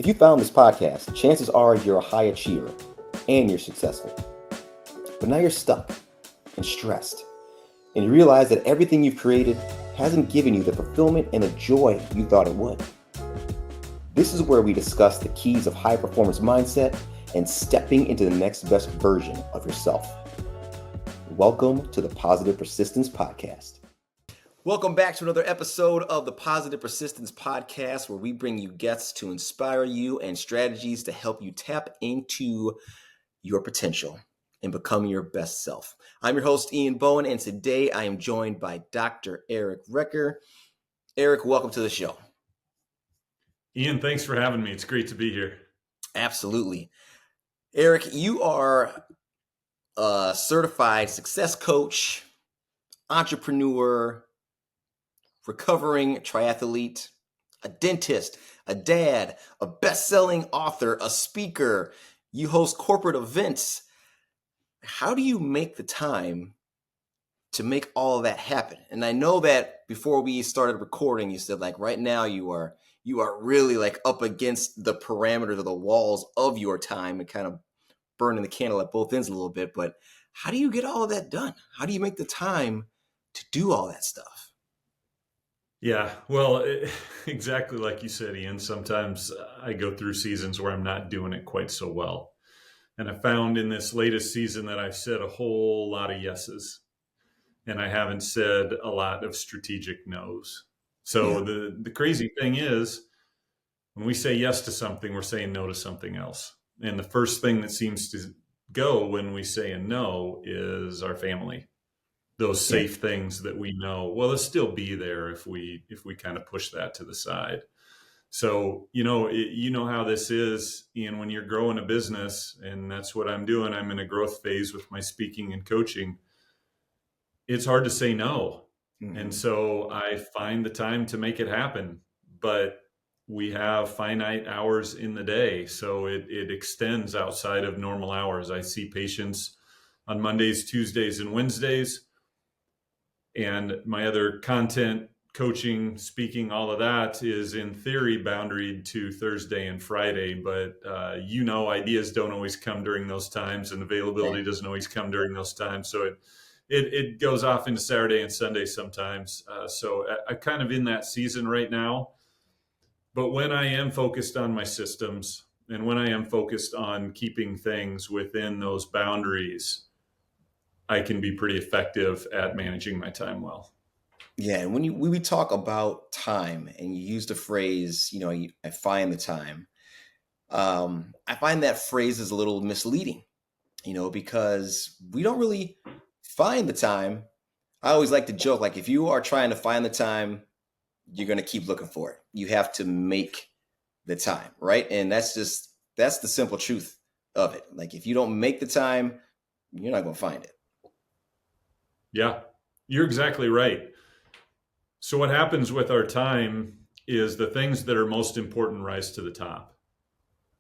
If you found this podcast, chances are you're a high achiever and you're successful. But now you're stuck and stressed, and you realize that everything you've created hasn't given you the fulfillment and the joy you thought it would. This is where we discuss the keys of high performance mindset and stepping into the next best version of yourself. Welcome to the Positive Persistence Podcast. Welcome back to another episode of the Positive Persistence Podcast, where we bring you guests to inspire you and strategies to help you tap into your potential and become your best self. I'm your host, Ian Bowen, and today I am joined by Dr. Eric Recker. Eric, welcome to the show. Ian, thanks for having me. It's great to be here. Absolutely. Eric, you are a certified success coach, entrepreneur, recovering triathlete, a dentist, a dad, a best-selling author, a speaker. You host corporate events. How do you make the time to make all of that happen? And I know that before we started recording, you said like right now you are really like up against the parameters of the walls of your time and kind of burning the candle at both ends a little bit. But how do you get all of that done? How do you make the time to do all that stuff? Yeah, well, exactly like you said, Ian, sometimes I go through seasons where I'm not doing it quite so well. And I found in this latest season that I've said a whole lot of yeses, and I haven't said a lot of strategic no's. So the crazy thing is, when we say yes to something, we're saying no to something else. And the first thing that seems to go when we say a no is our family. Those safe things that we know, well, they'll still be there if we kind of push that to the side. So, you know how this is, Ian, when you're growing a business, and that's what I'm doing. I'm in a growth phase with my speaking and coaching. It's hard to say no. Mm-hmm. And so I find the time to make it happen, but we have finite hours in the day. So it extends outside of normal hours. I see patients on Mondays, Tuesdays, and Wednesdays. And my other content, coaching, speaking, all of that is in theory boundaried to Thursday and Friday. But, ideas don't always come during those times, and availability doesn't always come during those times. So it goes off into Saturday and Sunday sometimes. So I'm kind of in that season right now. But when I am focused on my systems and when I am focused on keeping things within those boundaries, I can be pretty effective at managing my time well. Yeah, and when we talk about time, and you use the phrase, I find the time. I find that phrase is a little misleading, because we don't really find the time. I always like to joke, like if you are trying to find the time, you're going to keep looking for it. You have to make the time, right? And that's the simple truth of it. Like if you don't make the time, you're not going to find it. Yeah, you're exactly right. So what happens with our time is the things that are most important rise to the top.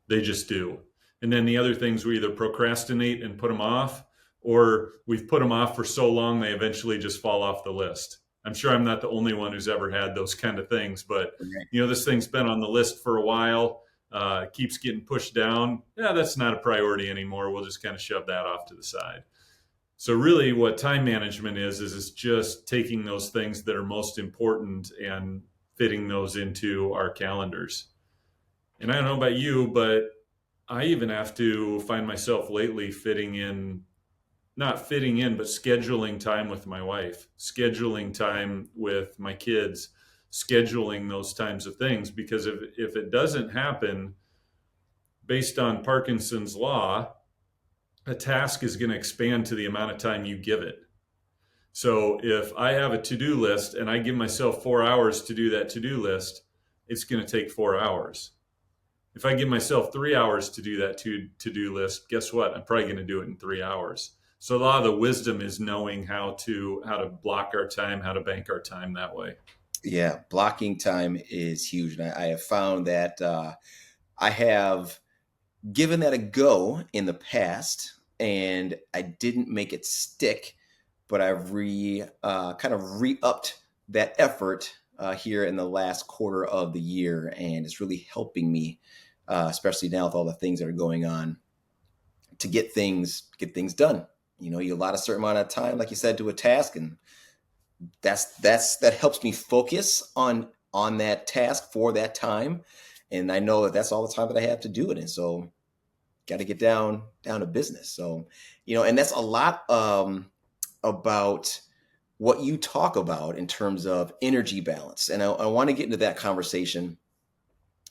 They just do. And then the other things we either procrastinate and put them off, or we've put them off for so long they eventually just fall off the list. I'm sure I'm not the only one who's ever had those kind of things, but this thing's been on the list for a while, keeps getting pushed down. Yeah, that's not a priority anymore. We'll just kind of shove that off to the side. So really what time management is just taking those things that are most important and fitting those into our calendars. And I don't know about you, but I even have to find myself lately not fitting in, but scheduling time with my wife, scheduling time with my kids, scheduling those kinds of things. Because if it doesn't happen based on Parkinson's law, a task is going to expand to the amount of time you give it. So if I have a to-do list and I give myself 4 hours to do that to-do list, it's going to take 4 hours. If I give myself 3 hours to do that to-do list, guess what? I'm probably going to do it in 3 hours. So a lot of the wisdom is knowing how to block our time, how to bank our time that way. Yeah, blocking time is huge. And I have found that I have given that a go in the past, and I didn't make it stick, but I've kind of re-upped that effort here in the last quarter of the year, and it's really helping me especially now with all the things that are going on, to get things done. You allot a certain amount of time, like you said, to a task, and that helps me focus on that task for that time, and I know that that's all the time that I have to do it. And so, got to get down to business. So, and that's a lot about what you talk about in terms of energy balance. And I want to get into that conversation.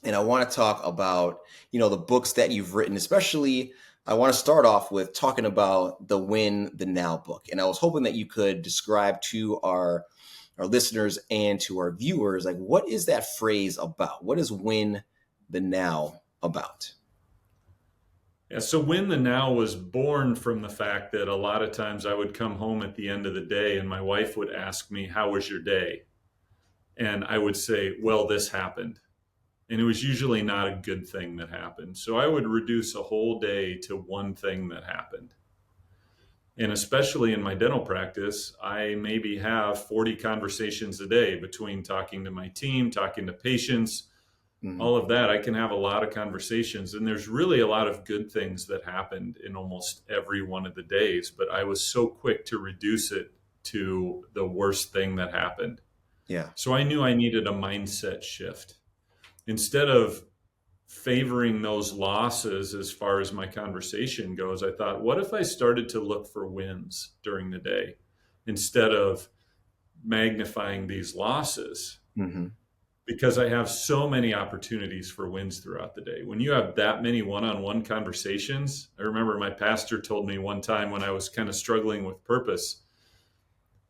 And I want to talk about, the books that you've written, especially I want to start off with talking about the Win the Now book. And I was hoping that you could describe to our listeners and to our viewers, like, what is that phrase about? What is Win the Now about? Yeah, so Win the Now was born from the fact that a lot of times I would come home at the end of the day and my wife would ask me, "How was your day?" And I would say, "Well, this happened." And it was usually not a good thing that happened. So I would reduce a whole day to one thing that happened. And especially in my dental practice, I maybe have 40 conversations a day between talking to my team, talking to patients, all of that. I can have a lot of conversations, and there's really a lot of good things that happened in almost every one of the days, but I was so quick to reduce it to the worst thing that happened. Yeah. So I knew I needed a mindset shift. Instead of favoring those losses as far as my conversation goes, I thought, what if I started to look for wins during the day instead of magnifying these losses? Mm-hmm. Because I have so many opportunities for wins throughout the day. When you have that many one-on-one conversations, I remember my pastor told me one time when I was kind of struggling with purpose,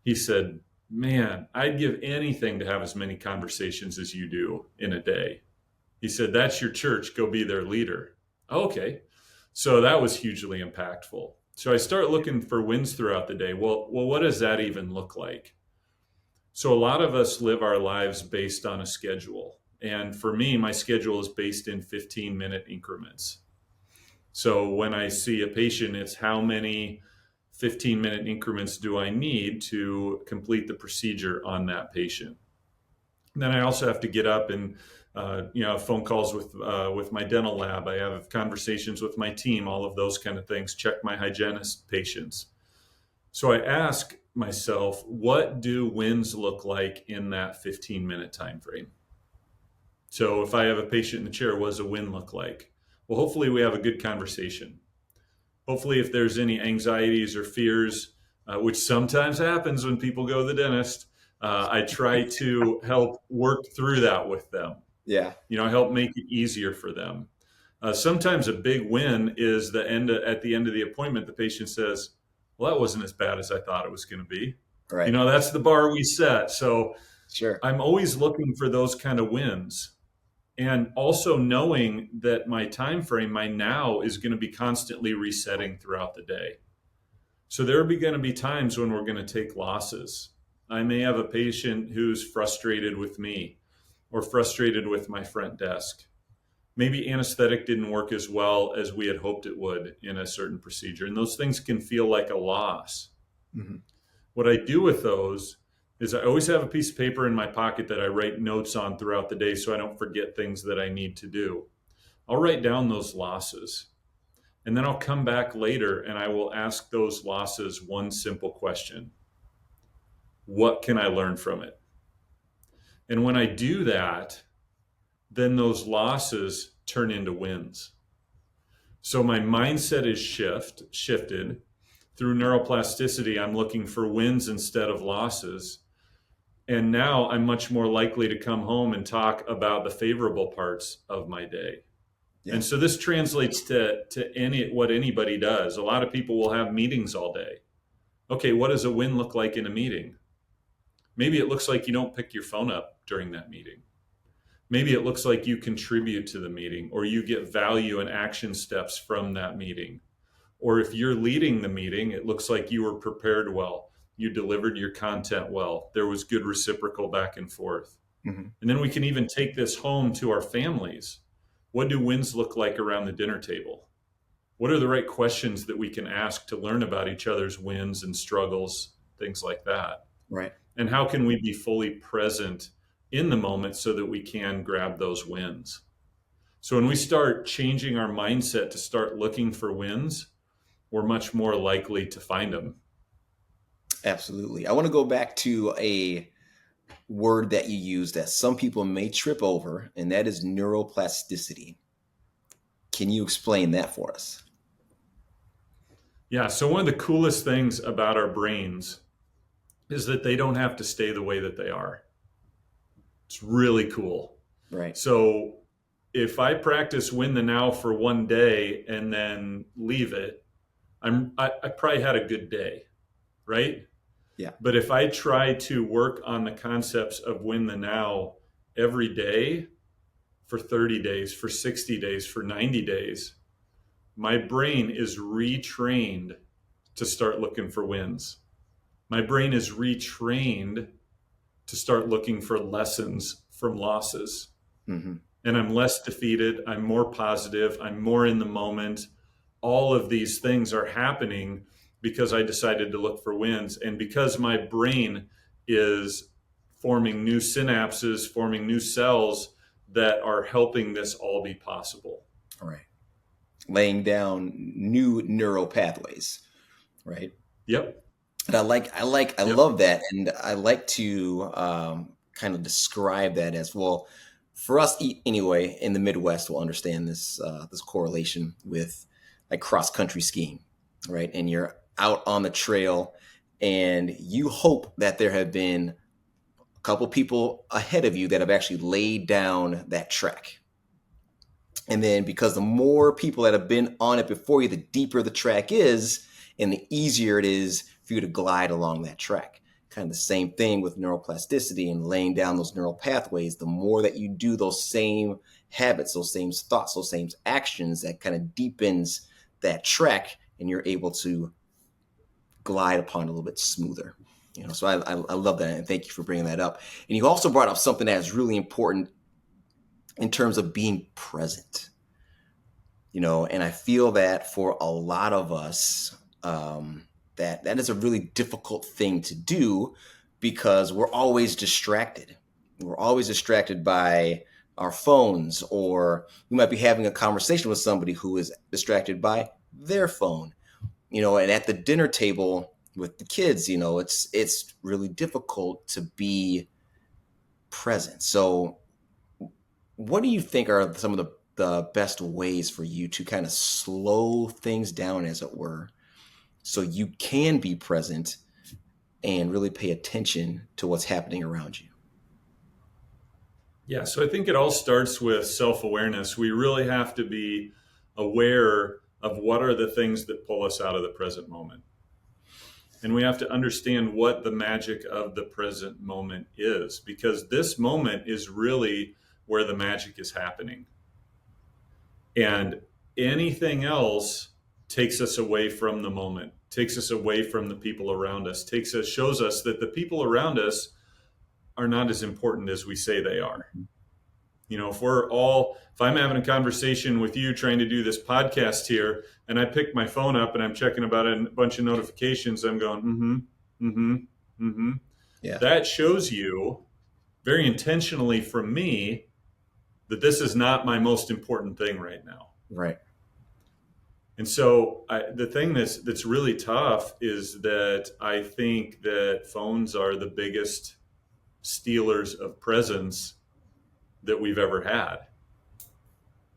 he said, "Man, I'd give anything to have as many conversations as you do in a day." He said, "That's your church. Go be their leader." Okay. So that was hugely impactful. So I start looking for wins throughout the day. Well, what does that even look like? So a lot of us live our lives based on a schedule. And for me, my schedule is based in 15-minute increments. So when I see a patient, it's how many 15-minute increments do I need to complete the procedure on that patient. And then I also have to get up and phone calls with my dental lab. I have conversations with my team, all of those kind of things, check my hygienist patients. So I ask myself, what do wins look like in that 15-minute time frame? So if I have a patient in the chair, what does a win look like? Well, hopefully we have a good conversation. Hopefully if there's any anxieties or fears, which sometimes happens when people go to the dentist, I try to help work through that with them. Yeah. Help make it easier for them. Sometimes a big win is at the end of the appointment, the patient says, "Well, that wasn't as bad as I thought it was going to be." Right. That's the bar we set. So Sure. I'm always looking for those kind of wins. And also knowing that my time frame, my now, is going to be constantly resetting throughout the day. So there are going to be times when we're going to take losses. I may have a patient who's frustrated with me or frustrated with my front desk. Maybe anesthetic didn't work as well as we had hoped it would in a certain procedure. And those things can feel like a loss. Mm-hmm. What I do with those is I always have a piece of paper in my pocket that I write notes on throughout the day so I don't forget things that I need to do. I'll write down those losses. And then I'll come back later and I will ask those losses one simple question. What can I learn from it? And when I do that, then those losses turn into wins. So my mindset is shifted. Through neuroplasticity, I'm looking for wins instead of losses. And now I'm much more likely to come home and talk about the favorable parts of my day. Yeah. And so this translates to what anybody does. A lot of people will have meetings all day. Okay, what does a win look like in a meeting? Maybe it looks like you don't pick your phone up during that meeting. Maybe it looks like you contribute to the meeting or you get value and action steps from that meeting. Or if you're leading the meeting, it looks like you were prepared well. You delivered your content well. There was good reciprocal back and forth. Mm-hmm. And then we can even take this home to our families. What do wins look like around the dinner table? What are the right questions that we can ask to learn about each other's wins and struggles, things like that? Right. And how can we be fully present in the moment so that we can grab those wins? So when we start changing our mindset to start looking for wins, we're much more likely to find them. Absolutely. I want to go back to a word that you use that some people may trip over, and that is neuroplasticity. Can you explain that for us? Yeah. So one of the coolest things about our brains is that they don't have to stay the way that they are. It's really cool. Right. So if I practice win the now for one day and then leave it, I probably had a good day, right? Yeah. But if I try to work on the concepts of win the now every day for 30 days, for 60 days, for 90 days, my brain is retrained to start looking for wins. My brain is retrained to start looking for lessons from losses. Mm-hmm. And I'm less defeated. I'm more positive. I'm more in the moment. All of these things are happening because I decided to look for wins. And because my brain is forming new synapses, forming new cells that are helping this all be possible. All right. Laying down new neural pathways, right? Yep. And I Yep. love that, and I like to kind of describe that as well. For us, anyway, in the Midwest, we'll understand this correlation with like cross country skiing, right? And you're out on the trail, and you hope that there have been a couple people ahead of you that have actually laid down that track. And then because the more people that have been on it before you, the deeper the track is, and the easier it is for you to glide along that track. Kind of the same thing with neuroplasticity and laying down those neural pathways. The more that you do those same habits, those same thoughts, those same actions, that kind of deepens that track, and you're able to glide upon it a little bit smoother. So I love that, and thank you for bringing that up. And you also brought up something that is really important in terms of being present. And I feel that for a lot of us, that is a really difficult thing to do because we're always distracted. We're always distracted by our phones, or we might be having a conversation with somebody who is distracted by their phone. And at the dinner table with the kids, it's really difficult to be present. So what do you think are some of the best ways for you to kind of slow things down, as it were, so you can be present and really pay attention to what's happening around you? Yeah. So I think it all starts with self awareness. We really have to be aware of what are the things that pull us out of the present moment. And we have to understand what the magic of the present moment is, because this moment is really where the magic is happening. And anything else takes us away from the moment, takes us away from the people around us, shows us that the people around us are not as important as we say they are. If I'm having a conversation with you trying to do this podcast here, and I pick my phone up and I'm checking about a bunch of notifications, I'm going, Yeah. That shows you very intentionally from me that this is not my most important thing right now. Right. And so the thing that's really tough is that I think that phones are the biggest stealers of presence that we've ever had.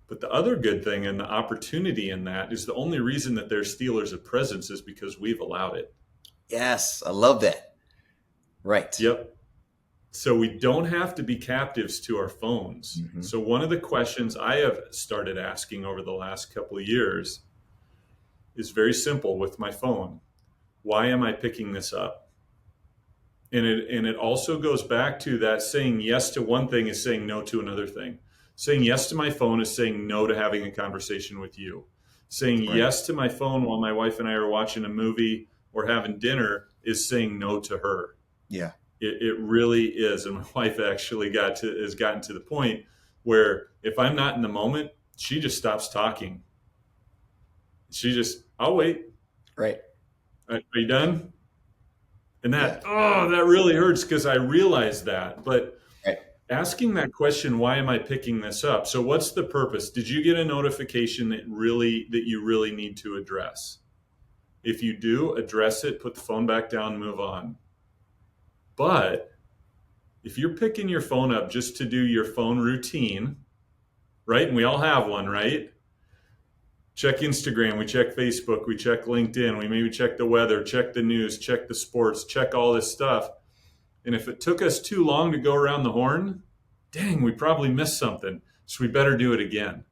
But the other good thing and the opportunity in that is the only reason that they're stealers of presence is because we've allowed it. Yes, I love that. Right. Yep. So we don't have to be captives to our phones. Mm-hmm. So one of the questions I have started asking over the last couple of years is very simple with my phone. Why am I picking this up? And it also goes back to that saying yes to one thing is saying no to another thing. Saying yes to my phone is saying no to having a conversation with you. Saying Right. yes to my phone while my wife and I are watching a movie or having dinner is saying no to her. Yeah. It really is. And my wife actually has gotten to the point where if I'm not in the moment, she just stops talking. I'll wait. Right. Are you done? And Yeah. that really hurts because I realize that. But Right. Asking that question, why am I picking this up? So what's the purpose? Did you get a notification that you really need to address? If you do, address it, put the phone back down, move on. But if you're picking your phone up just to do your phone routine, right? And we all have one, right? Check Instagram, we check Facebook, we check LinkedIn, we maybe check the weather, check the news, check the sports, check all this stuff. And if it took us too long to go around the horn, dang, we probably missed something. So we better do it again.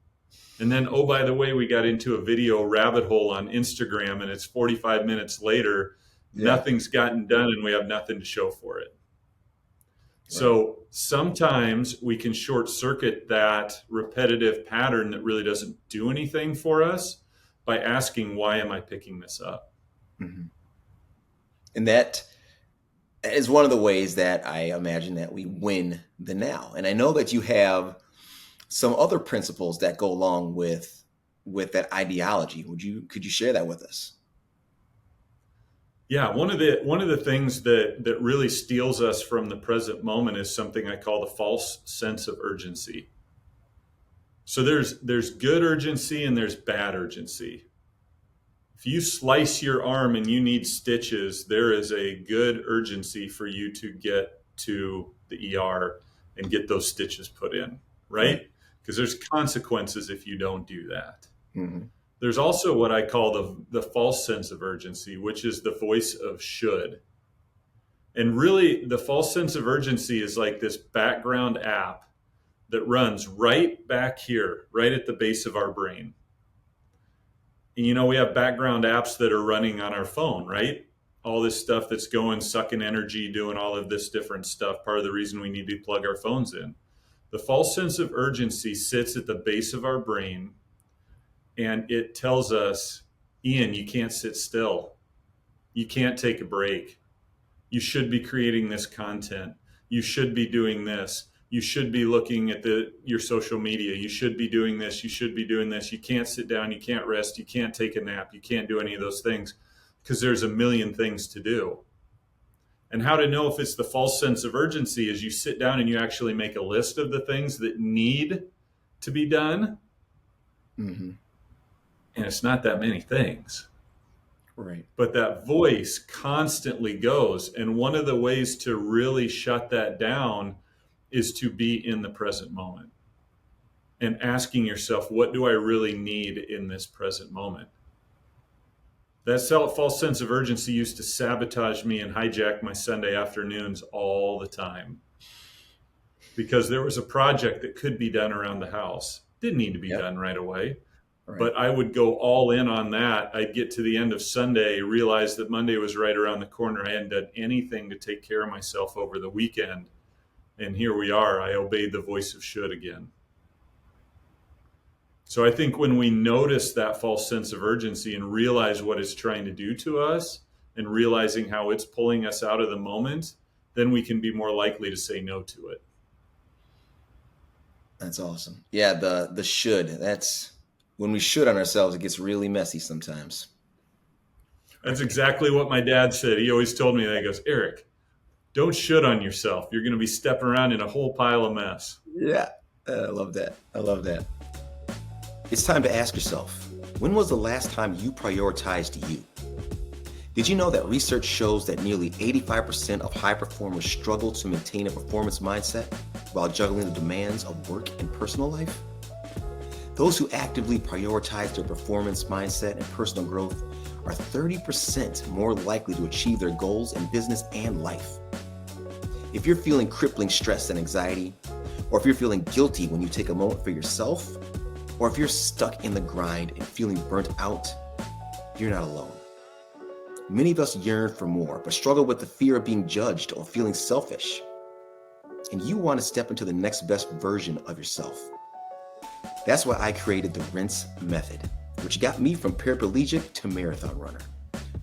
And then, oh, by the way, we got into a video rabbit hole on Instagram and it's 45 minutes later, nothing's gotten done and we have nothing to show for it. So sometimes we can short circuit that repetitive pattern that really doesn't do anything for us by asking, why am I picking this up? Mm-hmm. And that is one of the ways that I imagine that we win the now. And I know that you have some other principles that go along with that ideology. Could you share that with us? Yeah, one of the things that really steals us from the present moment is something I call the false sense of urgency. So there's good urgency and there's bad urgency. If you slice your arm and you need stitches, there is a good urgency for you to get to the ER and get those stitches put in, right? Because there's consequences if you don't do that. Mm-hmm. There's also what I call the false sense of urgency, which is the voice of should. And really, the false sense of urgency is like this background app that runs right back here, right at the base of our brain. And, we have background apps that are running on our phone, right? All this stuff that's going, sucking energy, doing all of this different stuff. Part of the reason we need to plug our phones in. The false sense of urgency sits at the base of our brain. And it tells us, Ian, you can't sit still. You can't take a break. You should be creating this content. You should be doing this. You should be looking at your social media. You should be doing this. You should be doing this. You can't sit down. You can't rest. You can't take a nap. You can't do any of those things because there's a million things to do. And how to know if it's the false sense of urgency is you sit down and you actually make a list of the things that need to be done. Mm-hmm. And it's not that many things. Right. But that voice constantly goes. And one of the ways to really shut that down is to be in the present moment and asking yourself, what do I really need in this present moment? That false sense of urgency used to sabotage me and hijack my Sunday afternoons all the time because there was a project that could be done around the house. Didn't need to be done right away. Right. But I would go all in on that. I'd get to the end of Sunday, realize that Monday was right around the corner. I hadn't done anything to take care of myself over the weekend. And here we are. I obeyed the voice of should again. So I think when we notice that false sense of urgency and realize what it's trying to do to us and realizing how it's pulling us out of the moment, then we can be more likely to say no to it. That's awesome. Yeah, the should. That's when we should on ourselves, it gets really messy sometimes. That's exactly what my dad said. He always told me that. He goes, Eric, don't should on yourself. You're going to be stepping around in a whole pile of mess. Yeah, I love that. I love that. It's time to ask yourself, when was the last time you prioritized you? Did you know that research shows that nearly 85% of high performers struggle to maintain a performance mindset while juggling the demands of work and personal life? Those who actively prioritize their performance mindset and personal growth are 30% more likely to achieve their goals in business and life. If you're feeling crippling stress and anxiety, or if you're feeling guilty when you take a moment for yourself, or if you're stuck in the grind and feeling burnt out, you're not alone. Many of us yearn for more, but struggle with the fear of being judged or feeling selfish. And you want to step into the next best version of yourself. That's why I created the Rinse Method, which got me from paraplegic to marathon runner,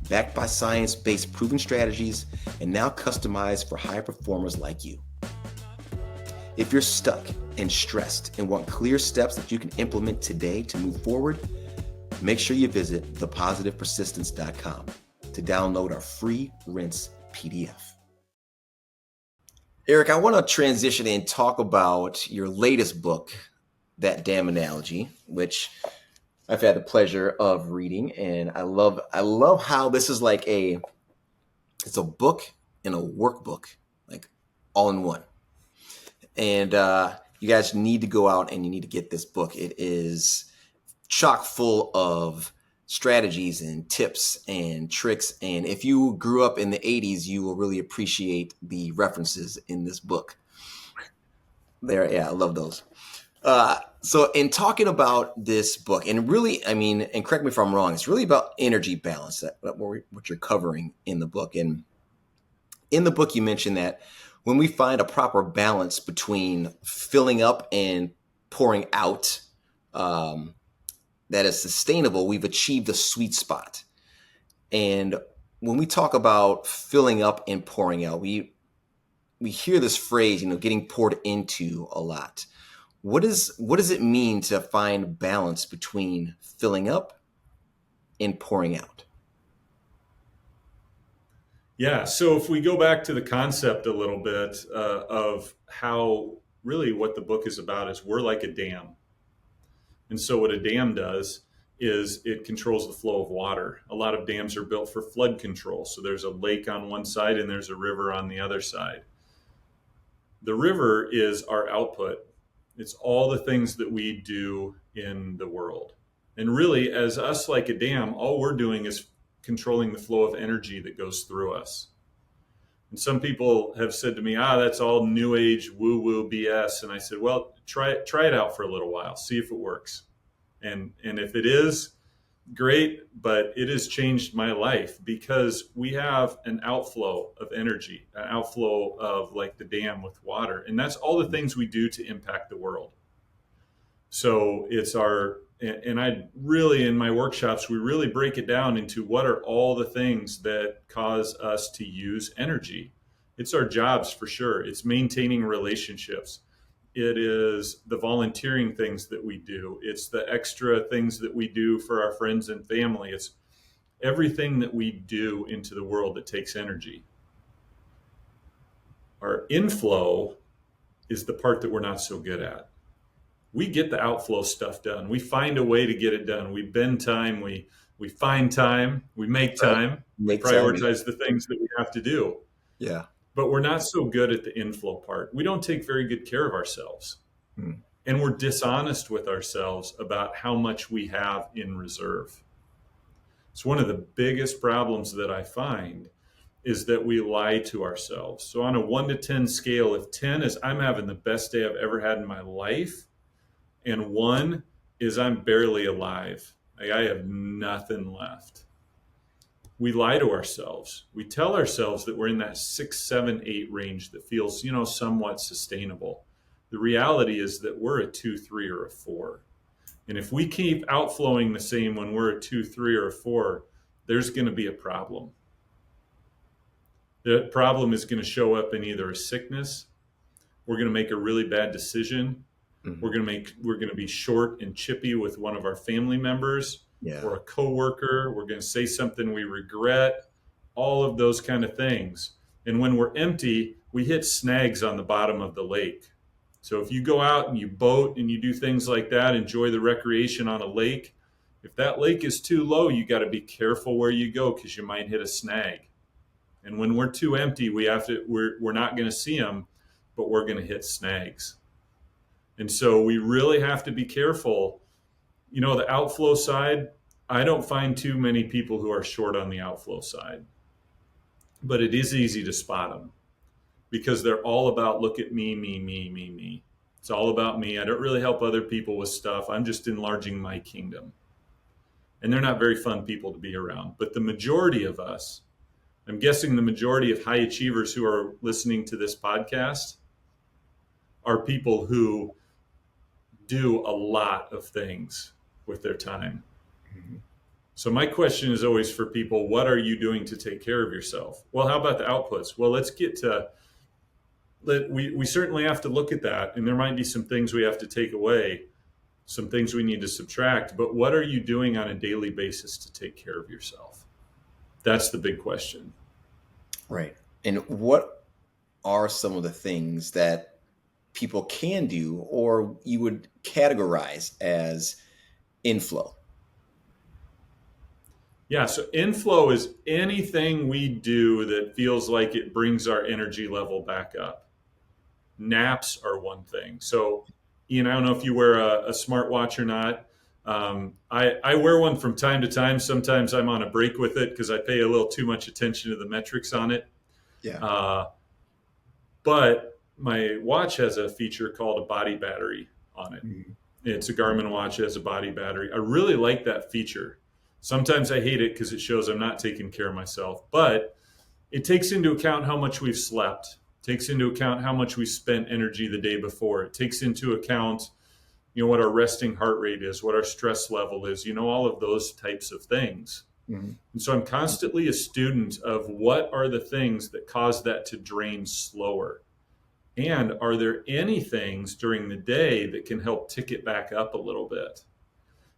backed by science-based proven strategies and now customized for high performers like you. If you're stuck and stressed and want clear steps that you can implement today to move forward, make sure you visit thepositivepersistence.com to download our free Rinse PDF. Eric, I want to transition and talk about your latest book, That Damn Analogy, which I've had the pleasure of reading, and I love how this is like it's a book and a workbook, like all in one. And you guys need to go out and you need to get this book. It is chock full of strategies and tips and tricks. And if you grew up in the 80s, you will really appreciate the references in this book. There, yeah, I love those. So in talking about this book, and really, I mean, and correct me if I'm wrong, it's really about energy balance, what you're covering in the book. And in the book, you mentioned that when we find a proper balance between filling up and pouring out, that is sustainable, we've achieved a sweet spot. And when we talk about filling up and pouring out, we hear this phrase, getting poured into a lot. What does it mean to find balance between filling up and pouring out? Yeah. So if we go back to the concept a little bit of how really what the book is about is we're like a dam. And so what a dam does is it controls the flow of water. A lot of dams are built for flood control. So there's a lake on one side and there's a river on the other side. The river is our output. It's all the things that we do in the world. And really, as us like a dam, all we're doing is controlling the flow of energy that goes through us. And some people have said to me, that's all new age woo woo BS. And I said, well, try it out for a little while, see if it works. And if it is, great, but it has changed my life because we have an outflow of energy, an outflow of like the dam with water. And that's all the things we do to impact the world. So and I really, in my workshops, we really break it down into what are all the things that cause us to use energy. It's our jobs for sure. It's maintaining relationships. It is the volunteering things that we do. It's the extra things that we do for our friends and family. It's everything that we do into the world that takes energy. Our inflow is the part that we're not so good at. We get the outflow stuff done. We find a way to get it done. We bend time. We find time. We make time. We prioritize the things that we have to do. Yeah. But we're not so good at the inflow part. We don't take very good care of ourselves. And we're dishonest with ourselves about how much we have in reserve. It's one of the biggest problems that I find is that we lie to ourselves. So on a 1 to 10 scale, if 10 is I'm having the best day I've ever had in my life, and 1 is I'm barely alive, like I have nothing left. We lie to ourselves. We tell ourselves that we're in that 6, 7, 8 range that feels, somewhat sustainable. The reality is that we're a 2, 3, or a 4. And if we keep outflowing the same when we're a 2, 3, or a 4, there's going to be a problem. The problem is going to show up in either a sickness, we're going to make a really bad decision, we're going to be short and chippy with one of our family members, or a coworker, we're going to say something we regret, all of those kind of things. And when we're empty, we hit snags on the bottom of the lake. So if you go out and you boat and you do things like that, enjoy the recreation on a lake, if that lake is too low, you got to be careful where you go because you might hit a snag. And when we're too empty, we're not going to see them, but we're going to hit snags. And so we really have to be careful. The outflow side, I don't find too many people who are short on the outflow side, but it is easy to spot them because they're all about look at me, me, me, me, me. It's all about me. I don't really help other people with stuff. I'm just enlarging my kingdom. And they're not very fun people to be around. But the majority of us, I'm guessing the majority of high achievers who are listening to this podcast are people who do a lot of things with their time. So my question is always for people, what are you doing to take care of yourself? Well, how about the outputs? Well, let's get to, we certainly have to look at that. And there might be some things we have to take away, some things we need to subtract. But what are you doing on a daily basis to take care of yourself? That's the big question. Right. And what are some of the things that people can do or you would categorize as inflow? Yeah, so inflow is anything we do that feels like it brings our energy level back up. Naps are one thing. So, Ian, I don't know if you wear a smartwatch or not. I wear one from time to time. Sometimes I'm on a break with it because I pay a little too much attention to the metrics on it. Yeah. Uh, but my watch has a feature called a body battery on it. Mhm. It's a Garmin watch, it has a body battery. I really like that feature. Sometimes I hate it because it shows I'm not taking care of myself, but it takes into account how much we've slept, takes into account how much we spent energy the day before. It takes into account, what our resting heart rate is, what our stress level is, all of those types of things. Mhm. And so I'm constantly a student of what are the things that cause that to drain slower. And are there any things during the day that can help tick it back up a little bit?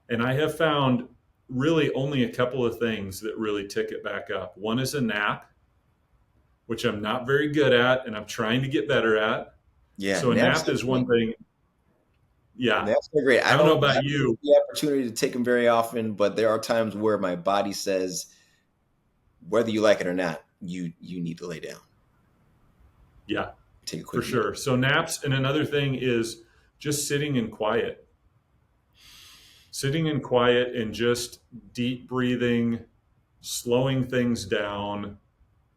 And I have found really only a couple of things that really tick it back up. One is a nap, which I'm not very good at and I'm trying to get better at. Yeah, So a naps nap are is one great. thing. Yeah. Naps are great. I I don't know don't about get you. the opportunity to take them very often, but there are times where my body says, whether you like it or not, you need to lay down, Yeah, take a for quick minute. sure. So naps. And another thing is just sitting in quiet, and just deep breathing, slowing things down,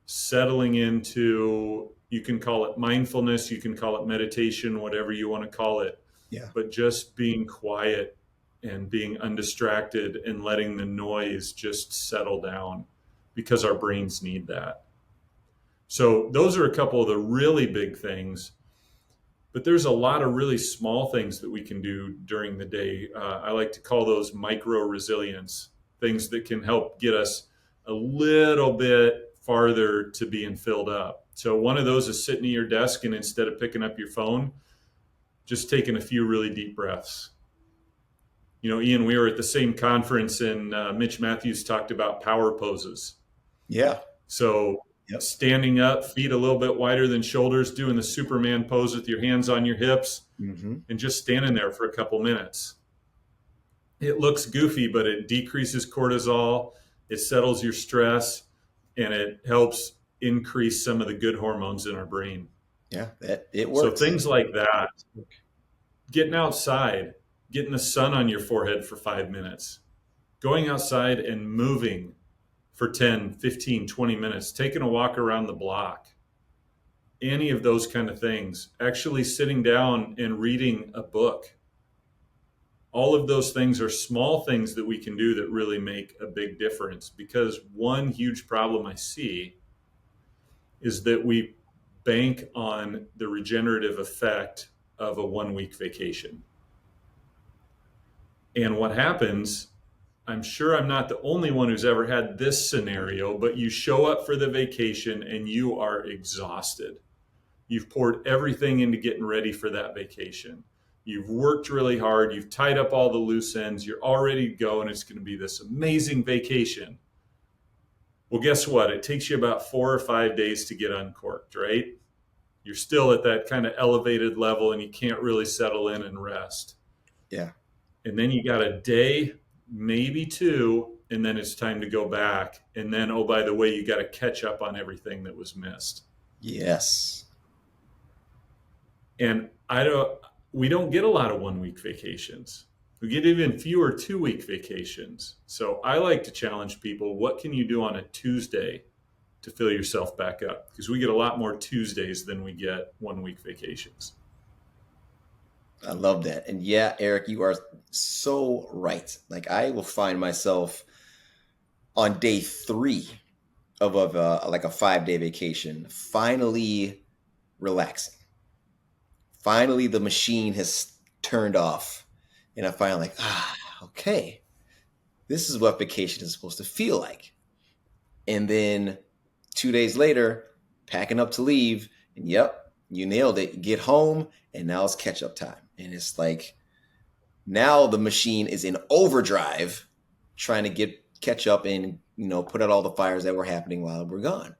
settling into, you can call it mindfulness, you can call it meditation, whatever you want to call it, Yeah. but just being quiet and being undistracted and letting the noise just settle down because our brains need that. So those are a couple of the really big things, but there's a lot of really small things that we can do during the day. I like to call those micro resilience, things that can help get us a little bit farther to being filled up. So one of those is sitting at your desk and instead of picking up your phone, just taking a few really deep breaths. Ian, we were at the same conference and Mitch Matthews talked about power poses. Yeah. So Yep. standing up, feet a little bit wider than shoulders, doing the Superman pose with your hands on your hips, Hmm. and just standing there for a couple minutes. It looks goofy, but it decreases cortisol, it settles your stress, and it helps increase some of the good hormones in our brain. Yeah, that it So works. things like that, getting outside, getting the sun on your forehead for 5 minutes, going outside and moving for 10, 15, 20 minutes, taking a walk around the block, any of those kind of things, actually sitting down and reading a book. All of those things are small things that we can do that really make a big difference, because one huge problem I see is that we bank on the regenerative effect of a 1 week vacation. And what happens, I'm sure I'm not the only one who's ever had this scenario, but you show up for the vacation and you are exhausted. You've poured everything into getting ready for that vacation. You've worked really hard. You've tied up all the loose ends. You're all ready to go, and it's going to be this amazing vacation. Well, guess what? It takes you about 4 or 5 days to get uncorked, right? You're still at that kind of elevated level, and you can't really settle in and rest. Yeah. And then you got a day, maybe two, and then it's time to go back. And then, oh, by the way, you got to catch up on everything that was missed. Yes. And we don't get a lot of 1 week vacations. We get even fewer 2 week vacations. So I like to challenge people, what can you do on a Tuesday to fill yourself back up? Because we get a lot more Tuesdays than we get 1 week vacations. I love that. And yeah, Eric, you are so right. Like I will find myself on day 3 of like a 5-day vacation, finally relaxing. Finally, the machine has turned off, and I finally like, okay, this is what vacation is supposed to feel like. And then 2 days later, packing up to leave, and yep, you nailed it. Get home, and now it's catch up time, and it's like now the machine is in overdrive, trying to catch up and put out all the fires that were happening while we're gone.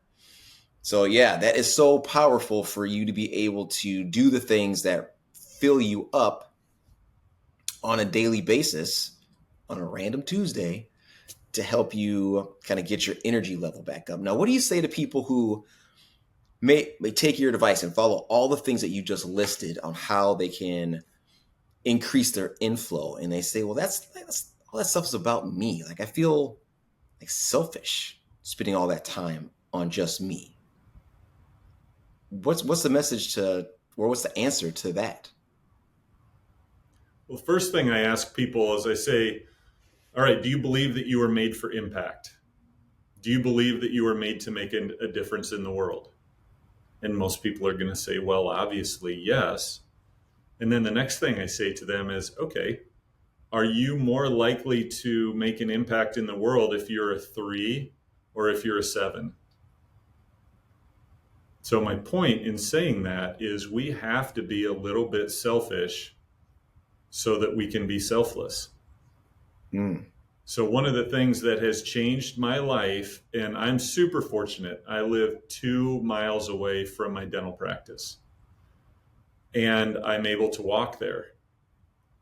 So yeah, that is so powerful for you to be able to do the things that fill you up on a daily basis on a random Tuesday to help you kind of get your energy level back up. Now, what do you say to people who may take your advice and follow all the things that you just listed on how they can increase their inflow, and they say, well, that's all that stuff is about me. Like I feel like selfish spending all that time on just me. What's the message to, or what's the answer to that? Well, first thing I ask people is I say, all right, do you believe that you were made for impact? Do you believe that you were made to make a difference in the world? And most people are going to say, well, obviously, yes. And then the next thing I say to them is, okay, are you more likely to make an impact in the world if you're a 3 or if you're a 7? So, my point in saying that is we have to be a little bit selfish so that we can be selfless. Mm. So, one of the things that has changed my life, and I'm super fortunate, I live 2 miles away from my dental practice, and I'm able to walk there.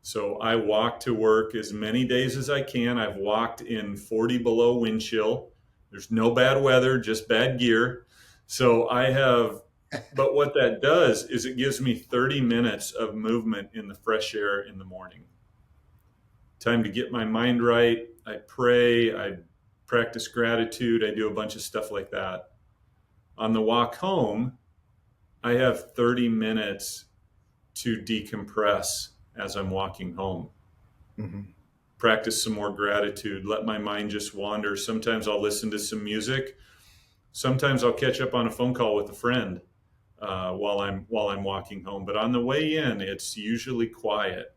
So I walk to work as many days as I can. I've walked in 40 below wind chill. There's no bad weather, just bad gear. So I have, but what that does is it gives me 30 minutes of movement in the fresh air in the morning. Time to get my mind right. I pray, I practice gratitude, I do a bunch of stuff like that. On the walk home, I have 30 minutes to decompress as I'm walking home. Mm-hmm. Practice some more gratitude, let my mind just wander. Sometimes I'll listen to some music. Sometimes I'll catch up on a phone call with a friend while I'm walking home. But on the way in, it's usually quiet.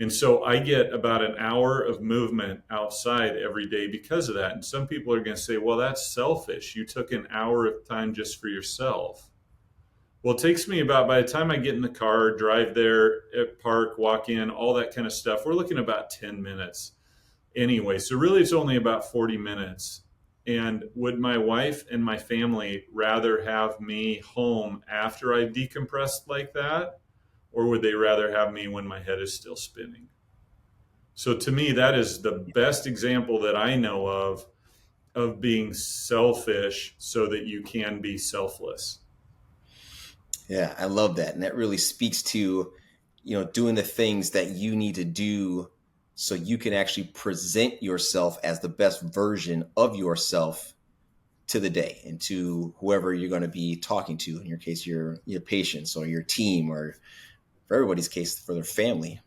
And so I get about an hour of movement outside every day because of that. And some people are going to say, well, that's selfish. You took an hour of time just for yourself. Well, it takes me about, by the time I get in the car, drive there, park, walk in, all that kind of stuff, we're looking about 10 minutes anyway. So really it's only about 40 minutes. And would my wife and my family rather have me home after I've decompressed like that? Or would they rather have me when my head is still spinning? So to me, that is the best example that I know of being selfish so that you can be selfless. Yeah, I love that. And that really speaks to, doing the things that you need to do so you can actually present yourself as the best version of yourself to the day and to whoever you're going to be talking to. In your case, your patients or your team, or for everybody's case, for their family.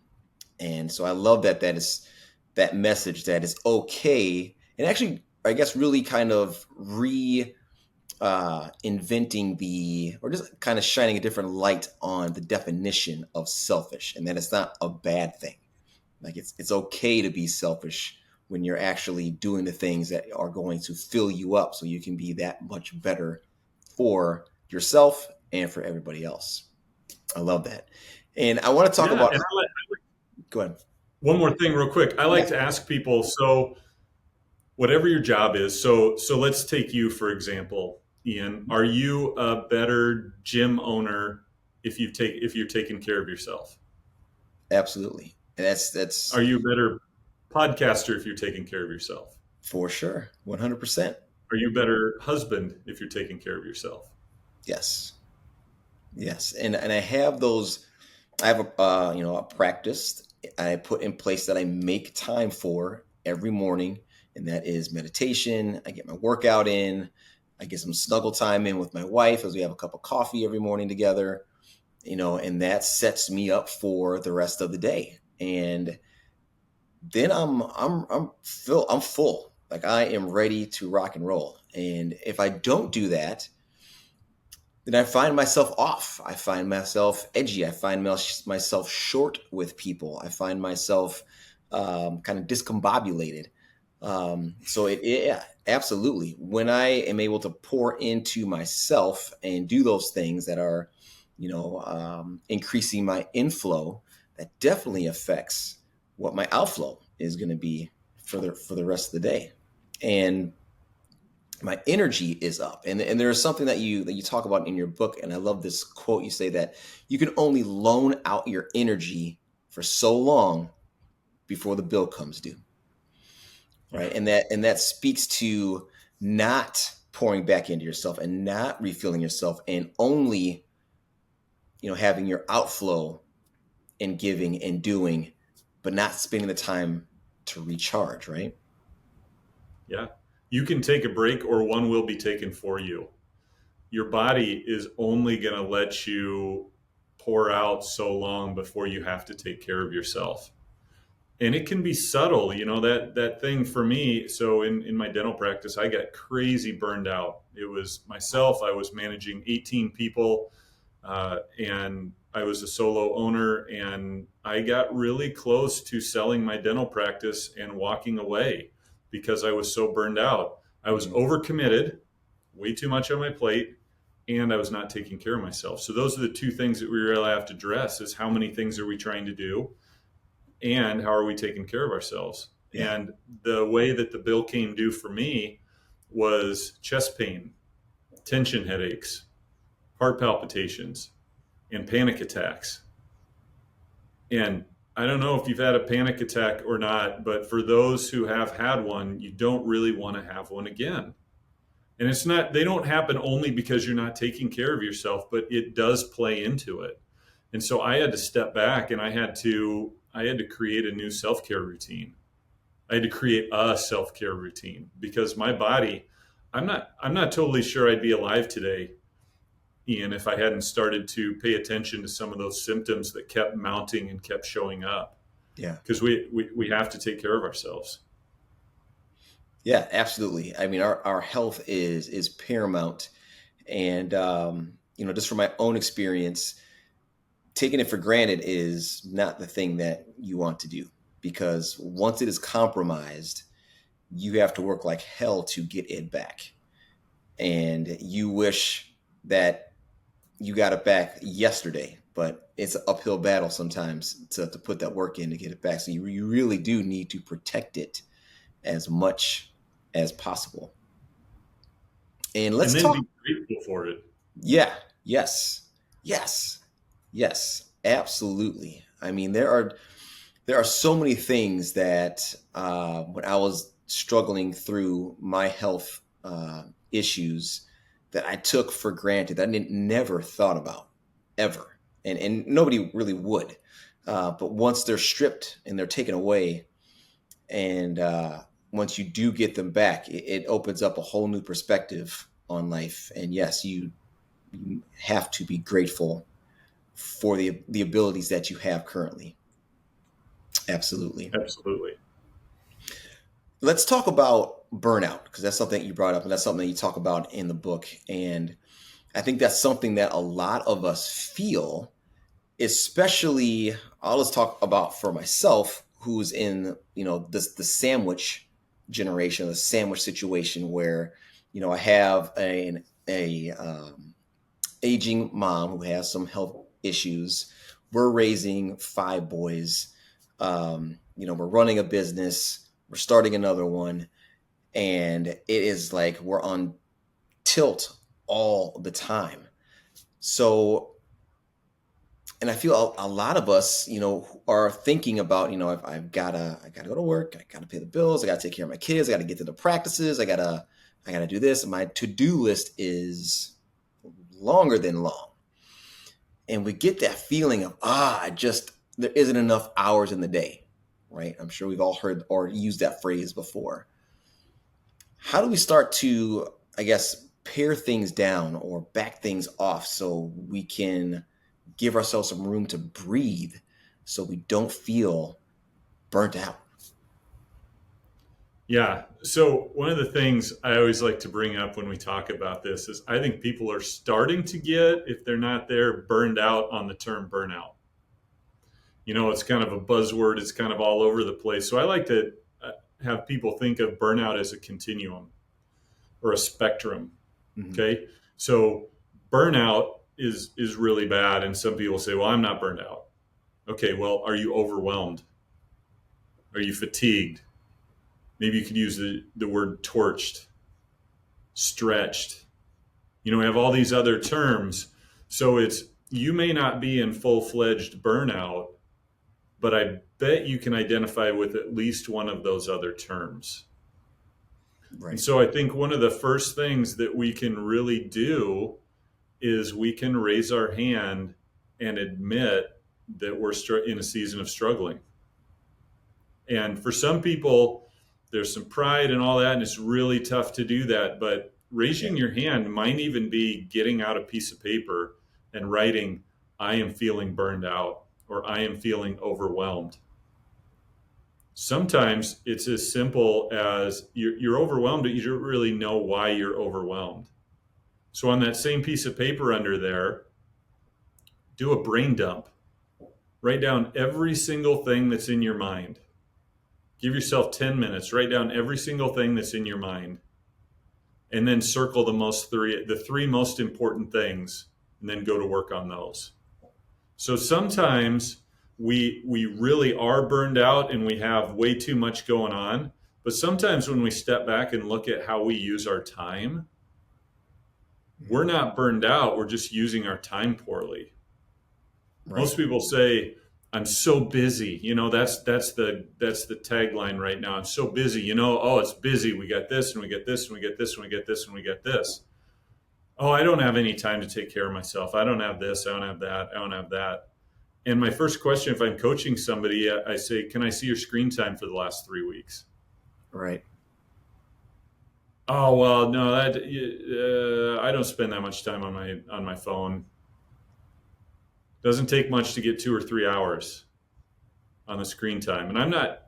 And so I love that is that message that is okay. And actually, I guess really kind of inventing or just kind of shining a different light on the definition of selfish, and that it's not a bad thing. Like it's okay to be selfish when you're actually doing the things that are going to fill you up so you can be that much better for yourself and for everybody else. I love that. And I want to talk Yeah, about, and go ahead. one more thing real quick. I Yeah. like to ask people, so whatever your job is, so let's take you for example, Ian. Are you a better gym owner if you're taking care of yourself? Absolutely. And that's Are you a better podcaster if you're taking care of yourself? for sure. 100%. Are you a better husband if you're taking care of yourself? Yes. Yes. And I have a practice I put in place that I make time for every morning, and that is meditation. I get my workout in. I get some snuggle time in with my wife as we have a cup of coffee every morning together, and that sets me up for the rest of the day. And then I'm full. Like I am ready to rock and roll. And if I don't do that, then I find myself off. I find myself edgy. I find myself short with people. I find myself kind of discombobulated. Yeah, absolutely. When I am able to pour into myself and do those things that are, increasing my inflow, that definitely affects what my outflow is going to be for the rest of the day. And my energy is up. And there is something that you talk about in your book, and I love this quote. You say that you can only loan out your energy for so long before the bill comes due, Yeah. right? And that speaks to not pouring back into yourself and not refilling yourself, and only having your outflow and giving and doing, but not spending the time to recharge, right? Yeah. You can take a break or one will be taken for you. Your body is only going to let you pour out so long before you have to take care of yourself. And it can be subtle, that thing for me. So in my dental practice, I got crazy burned out. It was myself. I was managing 18 people, and I was a solo owner, and I got really close to selling my dental practice and walking away because I was so burned out. I was Mm-hmm. overcommitted, way too much on my plate, and I was not taking care of myself. So those are the two things that we really have to address: is how many things are we trying to do, and how are we taking care of ourselves? Yeah. And the way that the bill came due for me was chest pain, tension headaches, heart palpitations, and panic attacks. And I don't know if you've had a panic attack or not, but for those who have had one, you don't really want to have one again. And they don't happen only because you're not taking care of yourself, but it does play into it. And so I had to step back, and I had to create a new self-care routine. I had to create a self-care routine because my body, I'm not totally sure I'd be alive today, Ian, if I hadn't started to pay attention to some of those symptoms that kept mounting and kept showing up. Yeah. Because we have to take care of ourselves. Yeah, absolutely. I mean, our health is paramount. And just from my own experience, taking it for granted is not the thing that you want to do, because once it is compromised, you have to work like hell to get it back. And you wish that you got it back yesterday, but it's an uphill battle sometimes to put that work in to get it back. So you really do need to protect it as much as possible. And let's And then talk. be grateful for it. Yeah, yes, yes, yes, absolutely. I mean, there are so many things that when I was struggling through my health issues, that I took for granted, that I never thought about ever, and nobody really would. But once they're stripped and they're taken away, and once you do get them back, it opens up a whole new perspective on life. And yes, you have to be grateful for the abilities that you have currently. Absolutely. Absolutely. Let's talk about burnout, because that's something you brought up, and that's something that you talk about in the book. And I think that's something that a lot of us feel, especially I'll just talk about for myself, who's in the sandwich generation, the sandwich situation, where I have a aging mom who has some health issues. We're raising five boys. We're running a business. We're starting another one, and it is like we're on tilt all the time. So, and I feel a lot of us, are thinking about, I gotta go to work, I gotta pay the bills, I gotta take care of my kids, I gotta get to the practices, I gotta do this. My to-do list is longer than long. And we get that feeling of, there isn't enough hours in the day, right? I'm sure we've all heard or used that phrase before. How do we start to, I guess, pare things down or back things off so we can give ourselves some room to breathe, so we don't feel burnt out? Yeah. So one of the things I always like to bring up when we talk about this is I think people are starting to get, if they're not there, burned out on the term burnout. It's kind of a buzzword. It's kind of all over the place. So I like to have people think of burnout as a continuum or a spectrum. Mm-hmm. Okay. So burnout is really bad. And some people say, well, I'm not burned out. Okay. Well, are you overwhelmed? Are you fatigued? Maybe you could use the word torched. stretched. We have all these other terms. So you may not be in full-fledged burnout, but I bet you can identify with at least one of those other terms. Right. And so I think one of the first things that we can really do is we can raise our hand and admit that we're in a season of struggling. And for some people, there's some pride and all that, and it's really tough to do that. But raising your hand might even be getting out a piece of paper and writing, I am feeling burned out, or I am feeling overwhelmed. Sometimes it's as simple as you're overwhelmed, but you don't really know why you're overwhelmed. So on that same piece of paper under there, do a brain dump. Write down every single thing that's in your mind. Give yourself 10 minutes. Write down every single thing that's in your mind. And then circle the three most important things, and then go to work on those. So sometimes we really are burned out and we have way too much going on. But sometimes when we step back and look at how we use our time, we're not burned out. We're just using our time poorly. Right. Most people say, I'm so busy. That's the tagline right now. I'm so busy. Oh, it's busy. We got this and we get this and we get this and we get this and we get this. Oh, I don't have any time to take care of myself. I don't have this. I don't have that. I don't have that. And my first question, if I'm coaching somebody, I say, can I see your screen time for the last 3 weeks? Right. Oh, well, no, I don't spend that much time on my phone. Doesn't take much to get 2 or 3 hours on the screen time. And I'm not,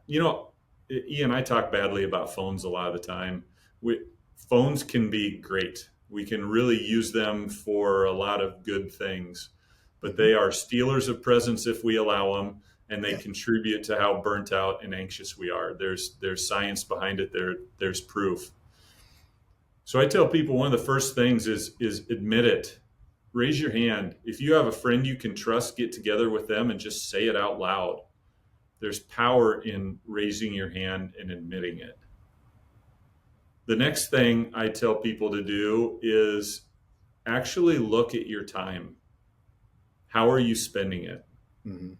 Ian, I talk badly about phones a lot of the time. Phones can be great. We can really use them for a lot of good things, but they are stealers of presence if we allow them, and they contribute to how burnt out and anxious we are. There's science behind it. There's proof. So I tell people one of the first things is admit it. Raise your hand. If you have a friend you can trust, get together with them and just say it out loud. There's power in raising your hand and admitting it. The next thing I tell people to do is actually look at your time. How are you spending it? Mm-hmm.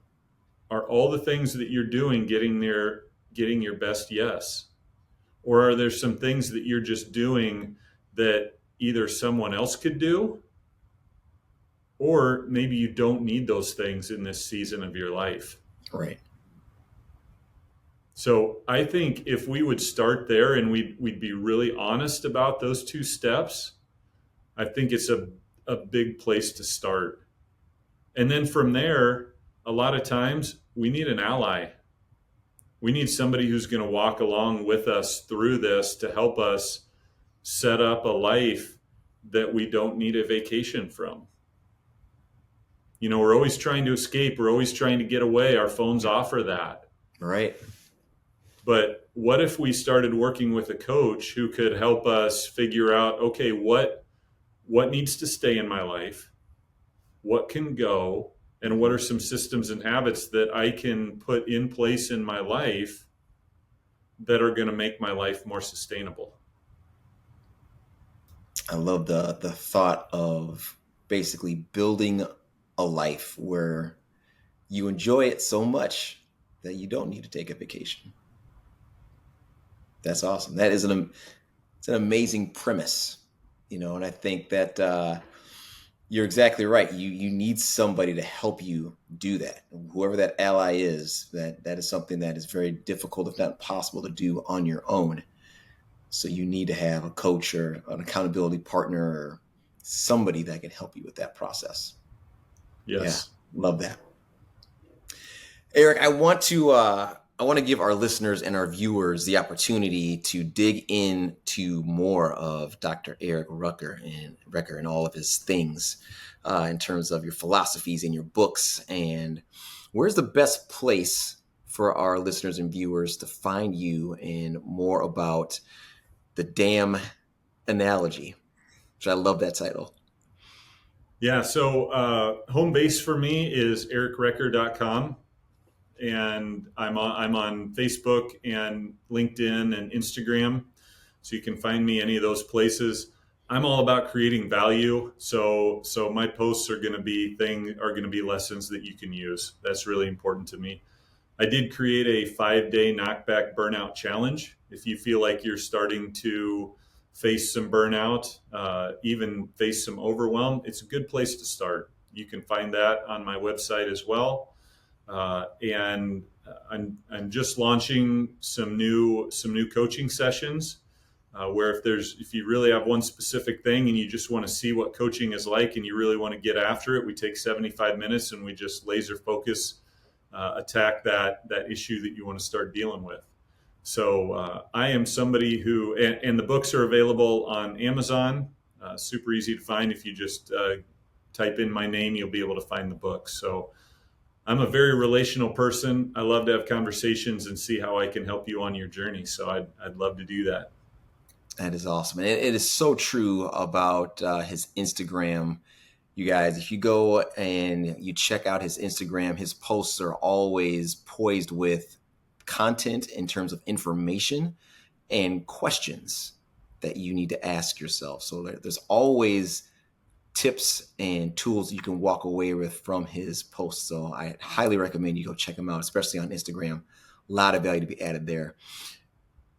Are all the things that you're doing getting your best yes? Or are there some things that you're just doing that either someone else could do, or maybe you don't need those things in this season of your life? Right. So I think if we would start there and we'd be really honest about those 2 steps, I think it's a big place to start. And then from there, a lot of times we need an ally. We need somebody who's going to walk along with us through this to help us set up a life that we don't need a vacation from. We're always trying to escape. We're always trying to get away. Our phones offer that. Right. But what if we started working with a coach who could help us figure out, okay, what needs to stay in my life? What can go? And what are some systems and habits that I can put in place in my life that are going to make my life more sustainable? I love the thought of basically building a life where you enjoy it so much that you don't need to take a vacation. That's awesome. That is it's an amazing premise, and I think that you're exactly right. You need somebody to help you do that. Whoever that ally is, that is something that is very difficult, if not impossible, to do on your own. So you need to have a coach or an accountability partner or somebody that can help you with that process. Yes. Yeah, love that. Eric, I want to give our listeners and our viewers the opportunity to dig into more of Dr. Eric Recker and all of his things in terms of your philosophies and your books. And where's the best place for our listeners and viewers to find you and more about the damn analogy, which I love that title. Yeah. So home base for me is ericrecker.com. And I'm on Facebook and LinkedIn and Instagram. So you can find me any of those places. I'm all about creating value. So my posts are going to be lessons that you can use. That's really important to me. I did create a 5-day knockback burnout challenge. If you feel like you're starting to face some burnout, even face some overwhelm, it's a good place to start. You can find that on my website as well. And I'm just launching some new coaching sessions where if you really have one specific thing and you just want to see what coaching is like and you really want to get after it, we take 75 minutes and we just laser focus, attack that issue that you want to start dealing with. So I am somebody who, and the books are available on Amazon, super easy to find. If you just type in my name, you'll be able to find the books. So I'm a very relational person. I love to have conversations and see how I can help you on your journey. So I'd love to do that. That is awesome. And it is so true about his Instagram. You guys, if you go and you check out his Instagram, his posts are always poised with content in terms of information and questions that you need to ask yourself. So there's always tips and tools you can walk away with from his posts. So I highly recommend you go check him out, especially on Instagram. A lot of value to be added there.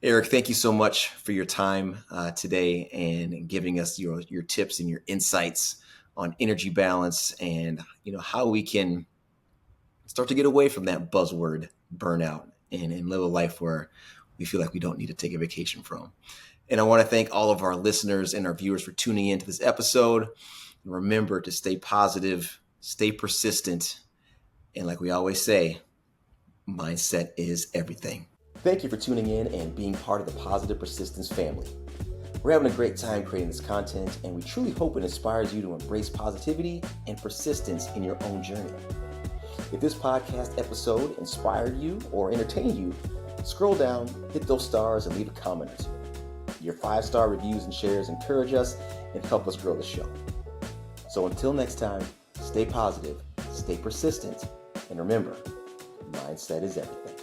Eric, thank you so much for your time today and giving us your tips and your insights on energy balance and how we can start to get away from that buzzword burnout and live a life where we feel like we don't need to take a vacation from. And I want to thank all of our listeners and our viewers for tuning into this episode. Remember to stay positive, stay persistent, and like we always say, mindset is everything. Thank you for tuning in and being part of the Positive Persistence family. We're having a great time creating this content, and we truly hope it inspires you to embrace positivity and persistence in your own journey. If this podcast episode inspired you or entertained you, scroll down, hit those stars, and leave a comment or two. Your 5-star reviews and shares encourage us and help us grow the show. So until next time, stay positive, stay persistent, and remember, mindset is everything.